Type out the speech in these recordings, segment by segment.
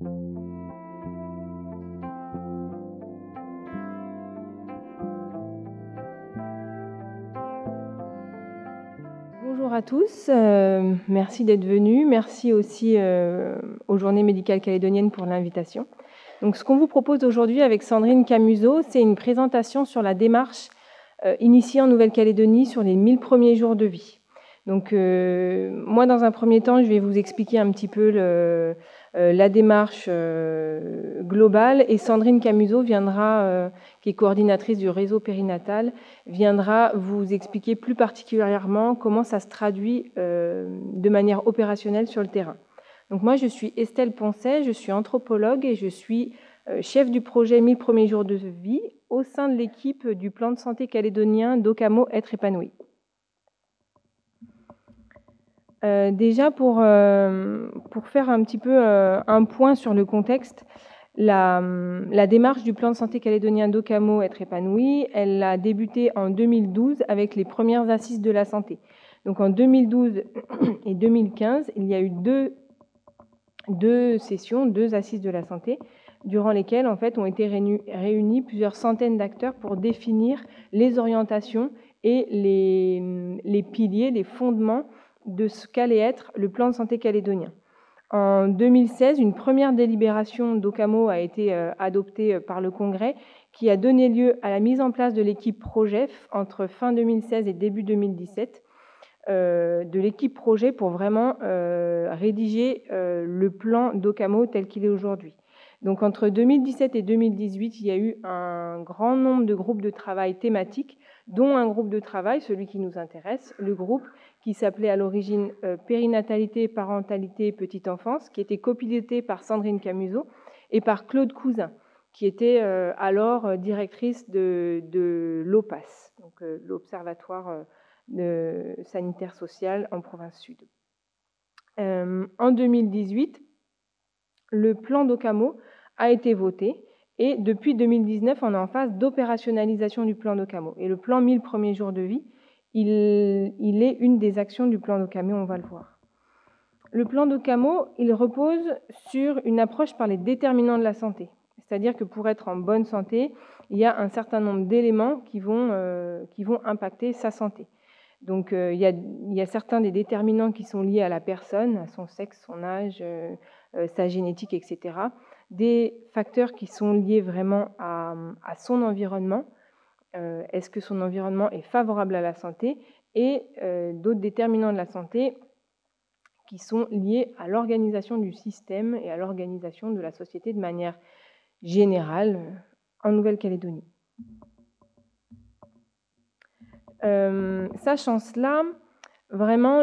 Bonjour à tous, merci d'être venus. Merci aussi aux Journées médicales calédoniennes pour l'invitation. Donc, ce qu'on vous propose aujourd'hui avec Sandrine Camusot, c'est une présentation sur la démarche initiée en Nouvelle-Calédonie sur les 1000 premiers jours de vie. Donc, moi, dans un premier temps, je vais vous expliquer un petit peu la démarche globale, et Sandrine Camusot viendra, qui est coordinatrice du réseau périnatal, viendra vous expliquer plus particulièrement comment ça se traduit de manière opérationnelle sur le terrain. Donc moi, je suis Estelle Poncet, je suis anthropologue et je suis chef du projet 1000 premiers jours de vie au sein de l'équipe du plan de santé calédonien d'Okamo Être épanoui. Déjà, pour faire un petit peu un point sur le contexte, la démarche du plan de santé calédonien d'Okamo Être épanoui, elle a débuté en 2012 avec les premières assises de la santé. Donc en 2012 et 2015, il y a eu deux sessions, 2 assises de la santé, durant lesquelles en fait ont été réunis plusieurs centaines d'acteurs pour définir les orientations et les piliers, les fondements de ce qu'allait être le plan de santé calédonien. En 2016, une première délibération d'Okamo a été adoptée par le Congrès, qui a donné lieu à la mise en place de l'équipe PROGEF entre fin 2016 et début 2017, de l'équipe projet pour vraiment rédiger le plan d'Okamo tel qu'il est aujourd'hui. Donc entre 2017 et 2018, il y a eu un grand nombre de groupes de travail thématiques, dont un groupe de travail, celui qui nous intéresse, le groupe qui s'appelait à l'origine Périnatalité, Parentalité, Petite Enfance, qui était copiloté par Sandrine Camusot et par Claude Cousin, qui était alors directrice de l'OPAS, donc l'Observatoire sanitaire social en province sud. En 2018, le plan d'Okamo a été voté et depuis 2019, on est en phase d'opérationnalisation du plan d'Okamo. Et le plan 1000 premiers jours de vie, il est une des actions du plan d'Okamo, on va le voir. Le plan d'Okamo, il repose sur une approche par les déterminants de la santé. C'est-à-dire que pour être en bonne santé, il y a un certain nombre d'éléments qui vont impacter sa santé. Donc, il y a certains des déterminants qui sont liés à la personne, à son sexe, son âge, sa génétique, etc. Des facteurs qui sont liés vraiment à son environnement. Est-ce que son environnement est favorable à la santé? Et d'autres déterminants de la santé qui sont liés à l'organisation du système et à l'organisation de la société de manière générale en Nouvelle-Calédonie. Sachant cela, vraiment,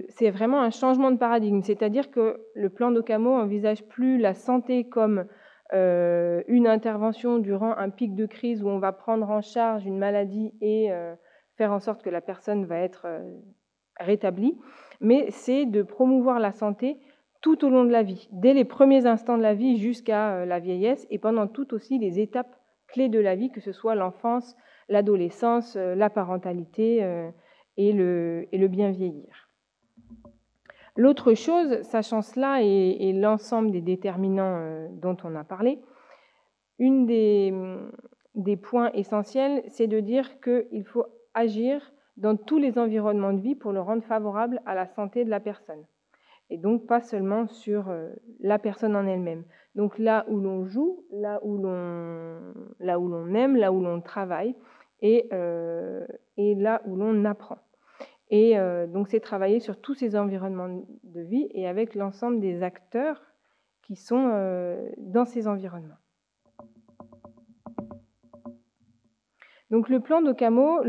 c'est vraiment un changement de paradigme. C'est-à-dire que le plan d'Okamo n'envisage plus la santé comme une intervention durant un pic de crise où on va prendre en charge une maladie et faire en sorte que la personne va être rétablie, mais c'est de promouvoir la santé tout au long de la vie, dès les premiers instants de la vie jusqu'à la vieillesse et pendant toutes aussi les étapes clés de la vie, que ce soit l'enfance, l'adolescence, la parentalité et le bien vieillir. L'autre chose, sachant cela et l'ensemble des déterminants dont on a parlé, une des points essentiels, c'est de dire qu'il faut agir dans tous les environnements de vie pour le rendre favorable à la santé de la personne. Et donc pas seulement sur la personne en elle-même. Donc là où l'on joue, là où l'on aime, là où l'on travaille, et là où l'on apprend. Et donc c'est travailler sur tous ces environnements de vie et avec l'ensemble des acteurs qui sont dans ces environnements. Donc le plan d'Okamo,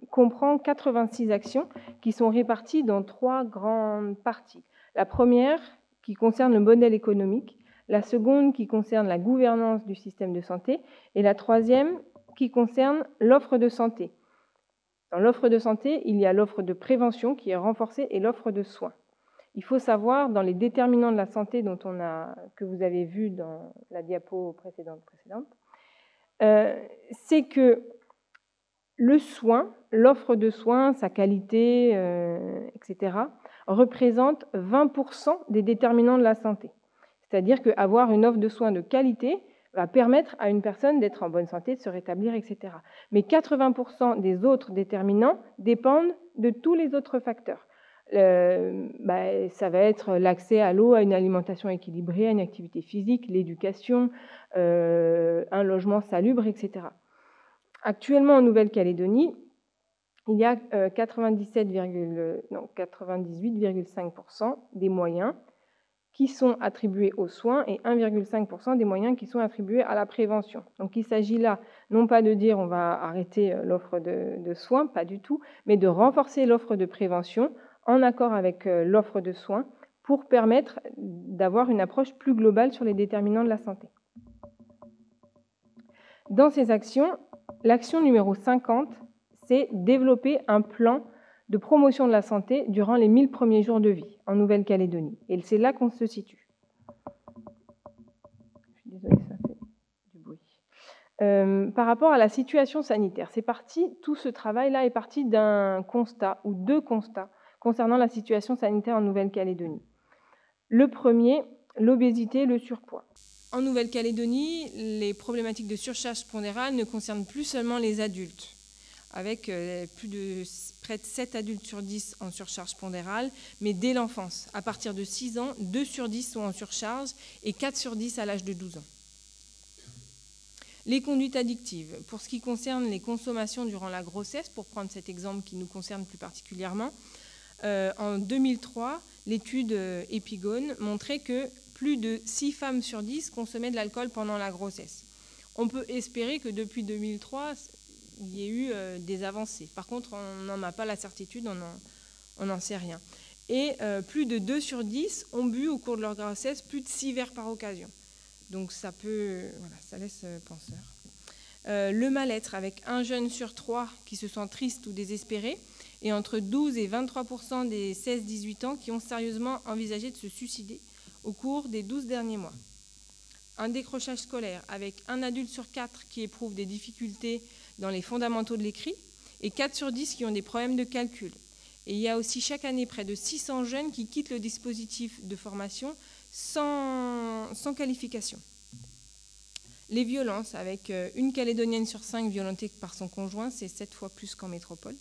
comprend 86 actions qui sont réparties dans 3 grandes parties. La première qui concerne le modèle économique, la seconde qui concerne la gouvernance du système de santé et la troisième qui concerne l'offre de santé. Dans l'offre de santé, il y a l'offre de prévention qui est renforcée et l'offre de soins. Il faut savoir, dans les déterminants de la santé que vous avez vu dans la diapo précédente, c'est que le soin, l'offre de soins, sa qualité, etc., représente 20% des déterminants de la santé. C'est-à-dire qu'avoir une offre de soins de qualité va permettre à une personne d'être en bonne santé, de se rétablir, etc. Mais 80% des autres déterminants dépendent de tous les autres facteurs. Ça va être l'accès à l'eau, à une alimentation équilibrée, à une activité physique, l'éducation, un logement salubre, etc. Actuellement, en Nouvelle-Calédonie, il y a 98,5% des moyens qui sont attribués aux soins et 1,5% des moyens qui sont attribués à la prévention. Donc il s'agit là, non pas de dire on va arrêter l'offre de soins, pas du tout, mais de renforcer l'offre de prévention en accord avec l'offre de soins pour permettre d'avoir une approche plus globale sur les déterminants de la santé. Dans ces actions, l'action numéro 50, c'est développer un plan de promotion de la santé durant les 1000 premiers jours de vie en Nouvelle-Calédonie. Et c'est là qu'on se situe. Je suis désolée, ça fait du bruit. Par rapport à la situation sanitaire, tout ce travail-là est parti d'un constat ou deux constats concernant la situation sanitaire en Nouvelle-Calédonie. Le premier, l'obésité et le surpoids. En Nouvelle-Calédonie, les problématiques de surcharge pondérale ne concernent plus seulement les adultes, avec près de 7 adultes sur 10 en surcharge pondérale, mais dès l'enfance. À partir de 6 ans, 2 sur 10 sont en surcharge et 4 sur 10 à l'âge de 12 ans. Les conduites addictives. Pour ce qui concerne les consommations durant la grossesse, pour prendre cet exemple qui nous concerne plus particulièrement, en 2003, l'étude Epigone montrait que plus de 6 femmes sur 10 consommaient de l'alcool pendant la grossesse. On peut espérer que depuis 2003, il y ait eu des avancées. Par contre, on n'en a pas la certitude, on n'en sait rien. Et plus de 2 sur 10 ont bu au cours de leur grossesse plus de 6 verres par occasion. Donc ça laisse penseur. Le mal-être, avec 1 jeune sur 3 qui se sent triste ou désespéré, et entre 12 et 23% des 16-18 ans qui ont sérieusement envisagé de se suicider au cours des 12 derniers mois. Un décrochage scolaire, avec 1 adulte sur 4 qui éprouve des difficultés dans les fondamentaux de l'écrit et 4 sur 10 qui ont des problèmes de calcul. Et il y a aussi chaque année près de 600 jeunes qui quittent le dispositif de formation sans qualification. Les violences, avec 1 Calédonienne sur 5 violentée par son conjoint, c'est 7 fois plus qu'en métropole.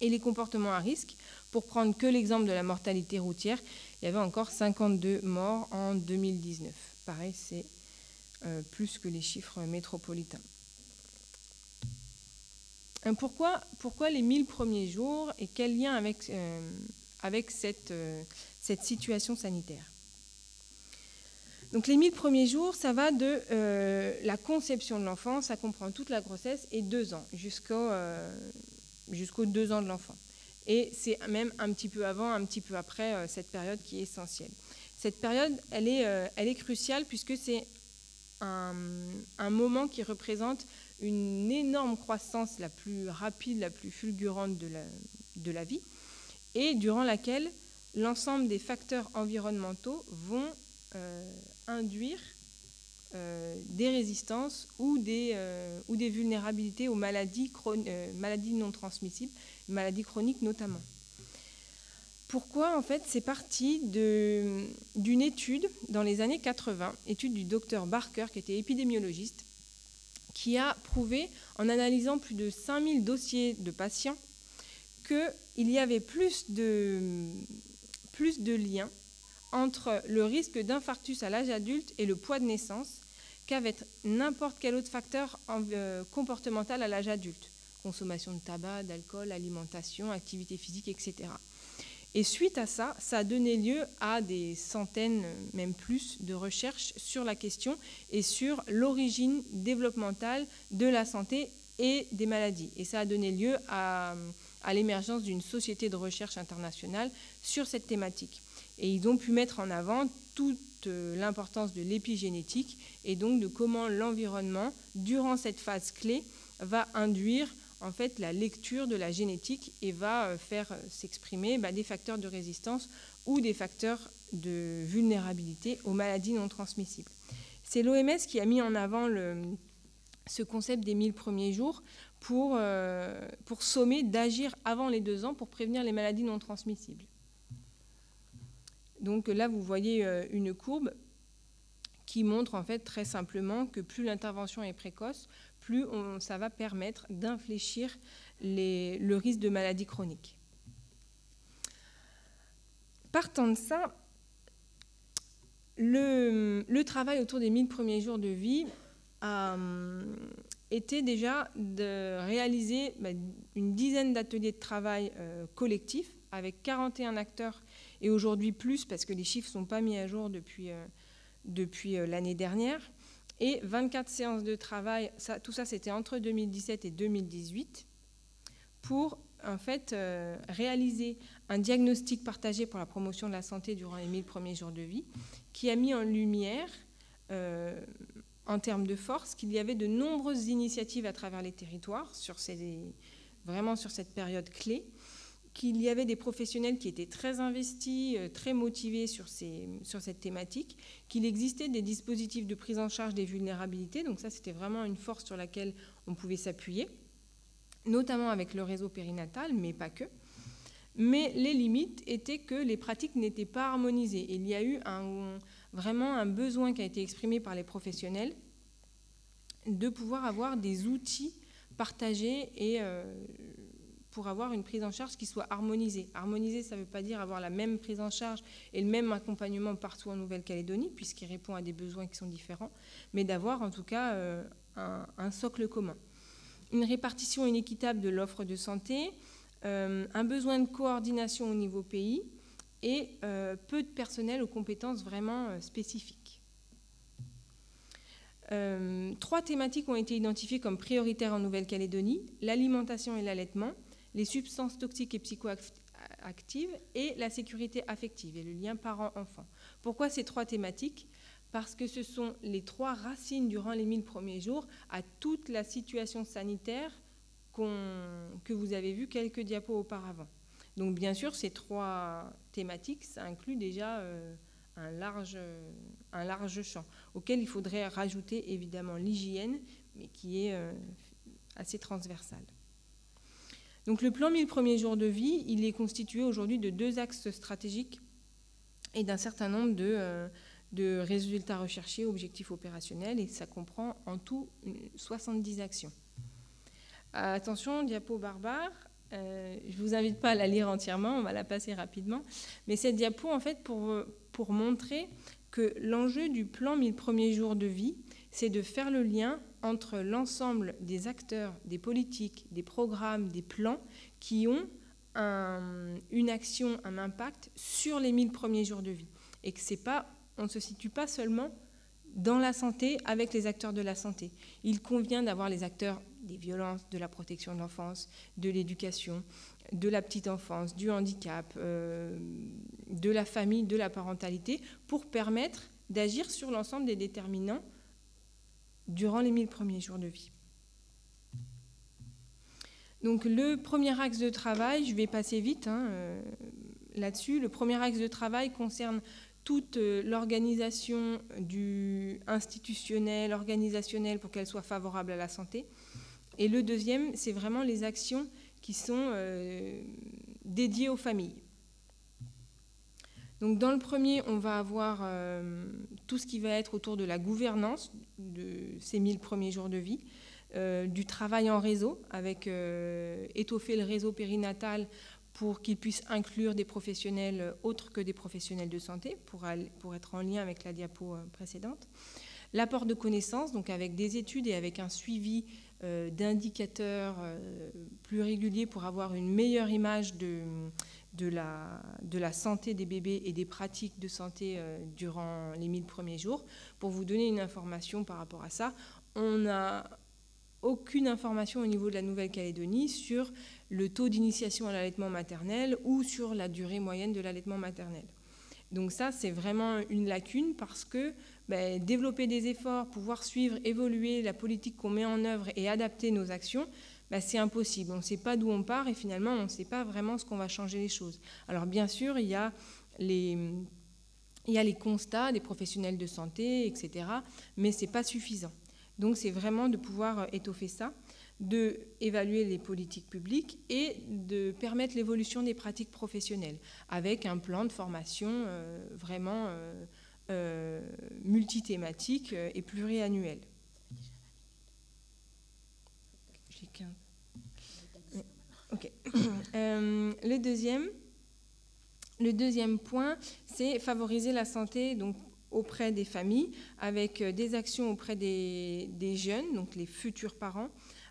Et les comportements à risque, pour prendre que l'exemple de la mortalité routière, il y avait encore 52 morts en 2019. Pareil, c'est plus que les chiffres métropolitains. Pourquoi les 1000 premiers jours et quel lien avec cette situation sanitaire? Donc les 1000 premiers jours, ça va de la conception de l'enfant, ça comprend toute la grossesse et 2 ans, jusqu'aux 2 ans de l'enfant. Et c'est même un petit peu avant, un petit peu après cette période qui est essentielle. Cette période, elle est cruciale puisque c'est un moment qui représente une énorme croissance, la plus rapide, la plus fulgurante de la vie, et durant laquelle l'ensemble des facteurs environnementaux vont induire des résistances ou des vulnérabilités aux maladies non transmissibles, maladies chroniques notamment. Pourquoi? En fait, c'est parti d'une étude dans les années 80, étude du docteur Barker, qui était épidémiologiste, qui a prouvé, en analysant plus de 5000 dossiers de patients, qu'il y avait plus de liens entre le risque d'infarctus à l'âge adulte et le poids de naissance qu'avec n'importe quel autre facteur comportemental à l'âge adulte. Consommation de tabac, d'alcool, alimentation, activité physique, etc. Et suite à ça, ça a donné lieu à des centaines, même plus, de recherches sur la question et sur l'origine développementale de la santé et des maladies. Et ça a donné lieu à l'émergence d'une société de recherche internationale sur cette thématique. Et ils ont pu mettre en avant toute l'importance de l'épigénétique et donc de comment l'environnement, durant cette phase clé, va induire en fait la lecture de la génétique et va faire s'exprimer des facteurs de résistance ou des facteurs de vulnérabilité aux maladies non transmissibles. C'est l'OMS qui a mis en avant ce concept des 1000 premiers jours pour sommer d'agir avant les 2 ans pour prévenir les maladies non transmissibles. Donc là, vous voyez une courbe qui montre en fait très simplement que plus l'intervention est précoce, plus ça va permettre d'infléchir le risque de maladies chroniques. Partant de ça, le travail autour des 1000 premiers jours de vie a été déjà de réaliser une dizaine d'ateliers de travail collectifs avec 41 acteurs et aujourd'hui plus parce que les chiffres ne sont pas mis à jour depuis l'année dernière, et 24 séances de travail, tout ça c'était entre 2017 et 2018, pour en fait réaliser un diagnostic partagé pour la promotion de la santé durant les 1000 premiers jours de vie, qui a mis en lumière, en termes de force, qu'il y avait de nombreuses initiatives à travers les territoires, vraiment sur cette période clé, qu'il y avait des professionnels qui étaient très investis, très motivés sur cette thématique, qu'il existait des dispositifs de prise en charge des vulnérabilités, donc ça c'était vraiment une force sur laquelle on pouvait s'appuyer, notamment avec le réseau périnatal, mais pas que. Mais les limites étaient que les pratiques n'étaient pas harmonisées. Il y a eu vraiment un besoin qui a été exprimé par les professionnels de pouvoir avoir des outils partagés et pour avoir une prise en charge qui soit harmonisée. Harmonisée, ça ne veut pas dire avoir la même prise en charge et le même accompagnement partout en Nouvelle-Calédonie, puisqu'il répond à des besoins qui sont différents, mais d'avoir en tout cas un socle commun. Une répartition inéquitable de l'offre de santé, un besoin de coordination au niveau pays et peu de personnel aux compétences vraiment spécifiques. 3 thématiques ont été identifiées comme prioritaires en Nouvelle-Calédonie: l'alimentation et l'allaitement, les substances toxiques et psychoactives et la sécurité affective et le lien parent-enfant. Pourquoi ces 3 thématiques ? Parce que ce sont les 3 racines durant les 1000 premiers jours à toute la situation sanitaire que vous avez vu quelques diapos auparavant. Donc bien sûr, ces 3 thématiques, ça inclut déjà un large champ, auquel il faudrait rajouter évidemment l'hygiène, mais qui est assez transversal. Donc le plan 1000 premiers jours de vie, il est constitué aujourd'hui de 2 axes stratégiques et d'un certain nombre de résultats recherchés, objectifs opérationnels, et ça comprend en tout 70 actions. Attention, diapo barbare, je ne vous invite pas à la lire entièrement, on va la passer rapidement, mais cette diapo, en fait, pour montrer que l'enjeu du plan 1000 premiers jours de vie, c'est de faire le lien entre l'ensemble des acteurs, des politiques, des programmes, des plans qui ont une action, un impact sur les 1000 premiers jours de vie. Et que on ne se situe pas seulement dans la santé avec les acteurs de la santé. Il convient d'avoir les acteurs des violences, de la protection de l'enfance, de l'éducation, de la petite enfance, du handicap, de la famille, de la parentalité, pour permettre d'agir sur l'ensemble des déterminants durant les 1000 premiers jours de vie. Donc le premier axe de travail, je vais passer vite là-dessus, le premier axe de travail concerne toute l'organisation institutionnelle, organisationnelle pour qu'elle soit favorable à la santé. Et le deuxième, c'est vraiment les actions qui sont dédiées aux familles. Donc dans le premier, on va avoir tout ce qui va être autour de la gouvernance de ces 1000 premiers jours de vie, du travail en réseau, avec étoffer le réseau périnatal pour qu'il puisse inclure des professionnels autres que des professionnels de santé, pour être en lien avec la diapo précédente. L'apport de connaissances, donc avec des études et avec un suivi d'indicateurs plus réguliers pour avoir une meilleure image de la santé des bébés et des pratiques de santé durant les 1000 premiers jours. Pour vous donner une information par rapport à ça, on n'a aucune information au niveau de la Nouvelle-Calédonie sur le taux d'initiation à l'allaitement maternel ou sur la durée moyenne de l'allaitement maternel. Donc ça, c'est vraiment une lacune parce que développer des efforts, pouvoir suivre, évoluer la politique qu'on met en œuvre et adapter nos actions, c'est impossible. On ne sait pas d'où on part et finalement, on ne sait pas vraiment ce qu'on va changer les choses. Alors bien sûr, il y a les constats des professionnels de santé, etc., mais ce n'est pas suffisant. Donc c'est vraiment de pouvoir étoffer ça. d'évaluer les politiques publiques et de permettre l'évolution des pratiques professionnelles avec un plan de formation vraiment multithématique et pluriannuel. J'ai 15. Ok. Le deuxième point, c'est favoriser la santé donc, auprès des familles, avec des actions auprès des jeunes, donc les futurs parents,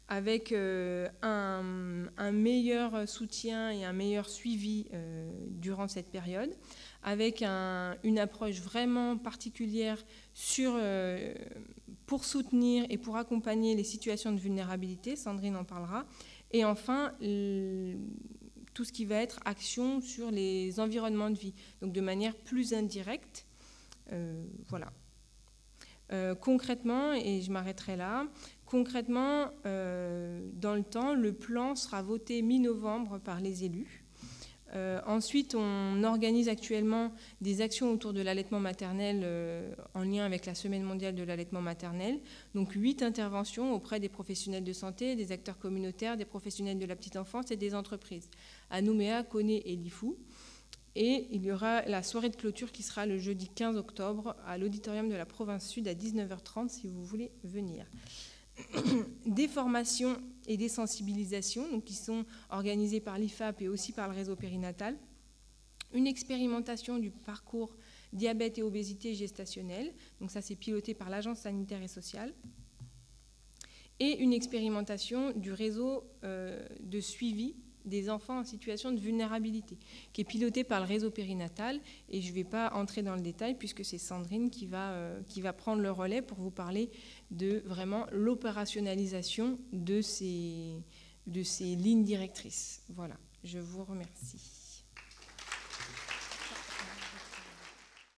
avec un meilleur soutien et un meilleur suivi durant cette période, avec une approche vraiment particulière pour soutenir et pour accompagner les situations de vulnérabilité, Sandrine en parlera, et enfin tout ce qui va être action sur les environnements de vie, donc de manière plus indirecte. Voilà. Concrètement, et je m'arrêterai là, concrètement, dans le temps, le plan sera voté mi-novembre par les élus. Ensuite, on organise actuellement des actions autour de l'allaitement maternel en lien avec la Semaine mondiale de l'allaitement maternel. Donc 8 interventions auprès des professionnels de santé, des acteurs communautaires, des professionnels de la petite enfance et des entreprises à Nouméa, Koné et Lifou. Et il y aura la soirée de clôture qui sera le jeudi 15 octobre à l'auditorium de la Province Sud à 19h30 si vous voulez venir. Des formations et des sensibilisations donc, qui sont organisées par l'IFAP et aussi par le réseau périnatal. Une expérimentation du parcours diabète et obésité gestationnelle. Donc ça, c'est piloté par l'Agence sanitaire et sociale. Et une expérimentation du réseau de suivi des enfants en situation de vulnérabilité, qui est piloté par le réseau périnatal. Et je ne vais pas entrer dans le détail puisque c'est Sandrine qui va prendre le relais pour vous parler de vraiment l'opérationnalisation de ces lignes directrices. Voilà, je vous remercie.